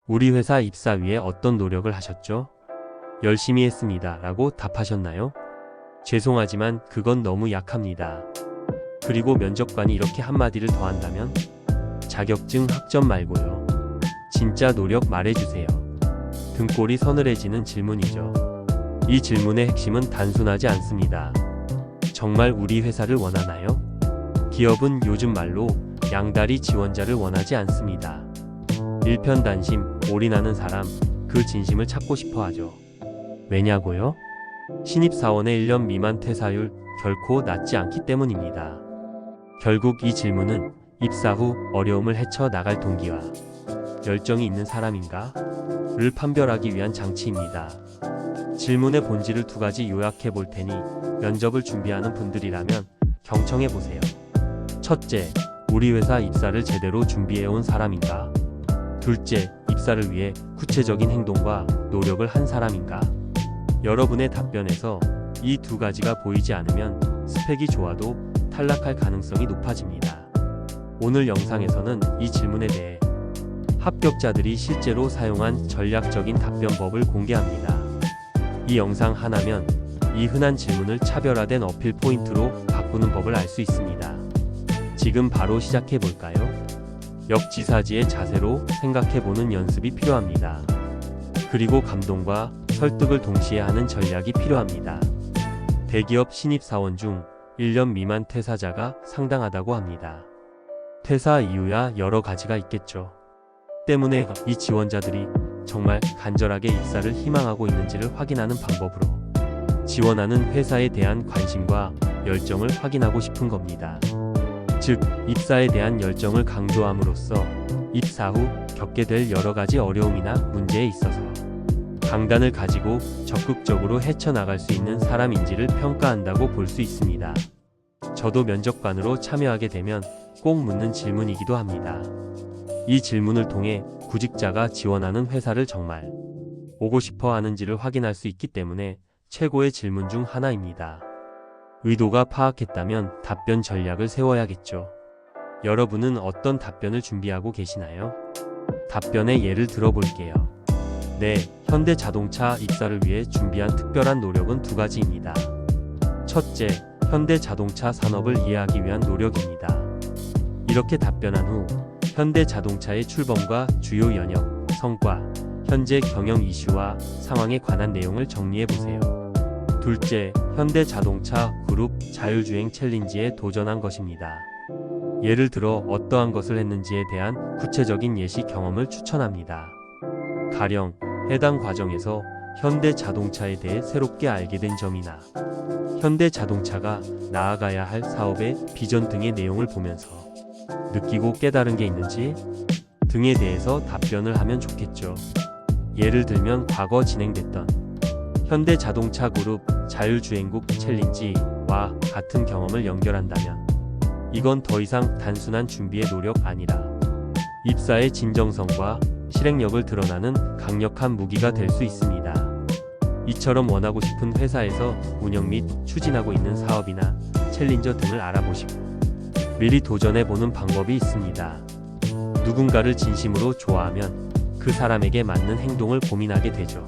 우리 회사 입사 위해 어떤 노력을 하셨죠? 열심히 했습니다. 라고 답하셨나요? 죄송하지만 그건 너무 약합니다. 그리고 면접관이 이렇게 한마디를 더한다면? 자격증 학점 말고요. 진짜 노력 말해주세요. 등골이 서늘해지는 질문이죠. 이 질문의 핵심은 단순하지 않습니다. 정말 우리 회사를 원하나요? 기업은 요즘 말로 양다리 지원자를 원하지 않습니다. 일편단심, 올인하는 사람, 그 진심을 찾고 싶어 하죠. 왜냐고요? 신입사원의 1년 미만 퇴사율 결코 낮지 않기 때문입니다. 결국 이 질문은 입사 후 어려움을 헤쳐나갈 동기와 열정이 있는 사람인가?를 판별하기 위한 장치입니다. 질문의 본질을 두 가지 요약해 볼 테니 면접을 준비하는 분들이라면 경청해 보세요. 첫째, 우리 회사 입사를 제대로 준비해 온 사람인가? 둘째, 입사를 위해 구체적인 행동과 노력을 한 사람인가? 여러분의 답변에서 이 두 가지가 보이지 않으면 스펙이 좋아도 탈락할 가능성이 높아집니다. 오늘 영상에서는 이 질문에 대해 합격자들이 실제로 사용한 전략적인 답변법을 공개합니다. 이 영상 하나면 이 흔한 질문을 차별화된 어필 포인트로 바꾸는 법을 알 수 있습니다. 지금 바로 시작해 볼까요? 역지사지의 자세로 생각해보는 연습이 필요합니다. 그리고 감동과 설득을 동시에 하는 전략이 필요합니다. 대기업 신입사원 중 1년 미만 퇴사자가 상당하다고 합니다. 퇴사 이유야 여러 가지가 있겠죠. 때문에 이 지원자들이 정말 간절하게 입사를 희망하고 있는지를 확인하는 방법으로 지원하는 회사에 대한 관심과 열정을 확인하고 싶은 겁니다. 즉, 입사에 대한 열정을 강조함으로써 입사 후 겪게 될 여러 가지 어려움이나 문제에 있어서 강단을 가지고 적극적으로 헤쳐나갈 수 있는 사람인지를 평가한다고 볼 수 있습니다. 저도 면접관으로 참여하게 되면 꼭 묻는 질문이기도 합니다. 이 질문을 통해 구직자가 지원하는 회사를 정말 오고 싶어 하는지를 확인할 수 있기 때문에 최고의 질문 중 하나입니다. 의도가 파악했다면 답변 전략을 세워야겠죠. 여러분은 어떤 답변을 준비하고 계시나요? 답변의 예를 들어볼게요. 네, 현대자동차 입사를 위해 준비한 특별한 노력은 두 가지입니다. 첫째, 현대자동차 산업을 이해하기 위한 노력입니다. 이렇게 답변한 후 현대자동차의 출범과 주요 연역, 성과, 현재 경영 이슈와 상황에 관한 내용을 정리해보세요. 둘째, 현대자동차 그룹 자율주행 챌린지에 도전한 것입니다. 예를 들어 어떠한 것을 했는지에 대한 구체적인 예시 경험을 추천합니다. 가령 해당 과정에서 현대자동차에 대해 새롭게 알게 된 점이나 현대자동차가 나아가야 할 사업의 비전 등의 내용을 보면서 느끼고 깨달은 게 있는지 등에 대해서 답변을 하면 좋겠죠. 예를 들면 과거 진행됐던 현대자동차 그룹 자율주행국 챌린지와 같은 경험을 연결한다면 이건 더 이상 단순한 준비의 노력 아니라 입사의 진정성과 실행력을 드러나는 강력한 무기가 될 수 있습니다. 이처럼 원하고 싶은 회사에서 운영 및 추진하고 있는 사업이나 챌린저 등을 알아보시고 미리 도전해보는 방법이 있습니다. 누군가를 진심으로 좋아하면 그 사람에게 맞는 행동을 고민하게 되죠.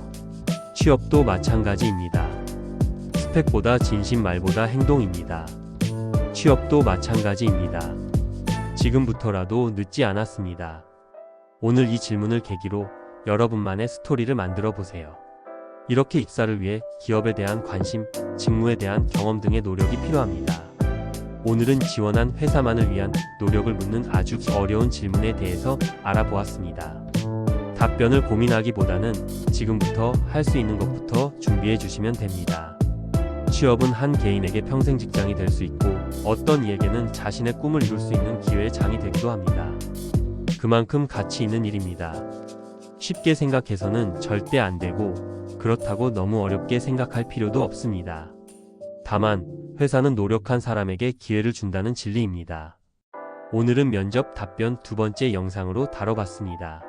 취업도 마찬가지입니다. 스펙보다 진심 말보다 행동입니다. 취업도 마찬가지입니다. 지금부터라도 늦지 않았습니다. 오늘 이 질문을 계기로 여러분만의 스토리를 만들어 보세요. 이렇게 입사를 위해 기업에 대한 관심, 직무에 대한 경험 등의 노력이 필요합니다. 오늘은 지원한 회사만을 위한 노력을 묻는 아주 어려운 질문에 대해서 알아보았습니다. 답변을 고민하기보다는 지금부터 할 수 있는 것부터 준비해 주시면 됩니다. 취업은 한 개인에게 평생 직장이 될 수 있고 어떤 이에게는 자신의 꿈을 이룰 수 있는 기회의 장이 되기도 합니다. 그만큼 가치 있는 일입니다. 쉽게 생각해서는 절대 안 되고 그렇다고 너무 어렵게 생각할 필요도 없습니다. 다만 회사는 노력한 사람에게 기회를 준다는 진리입니다. 오늘은 면접 답변 두 번째 영상으로 다뤄봤습니다.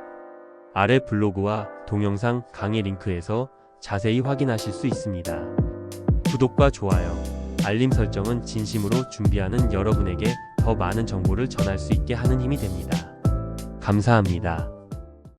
아래 블로그와 동영상 강의 링크에서 자세히 확인하실 수 있습니다. 구독과 좋아요, 알림 설정은 진심으로 준비하는 여러분에게 더 많은 정보를 전할 수 있게 하는 힘이 됩니다. 감사합니다.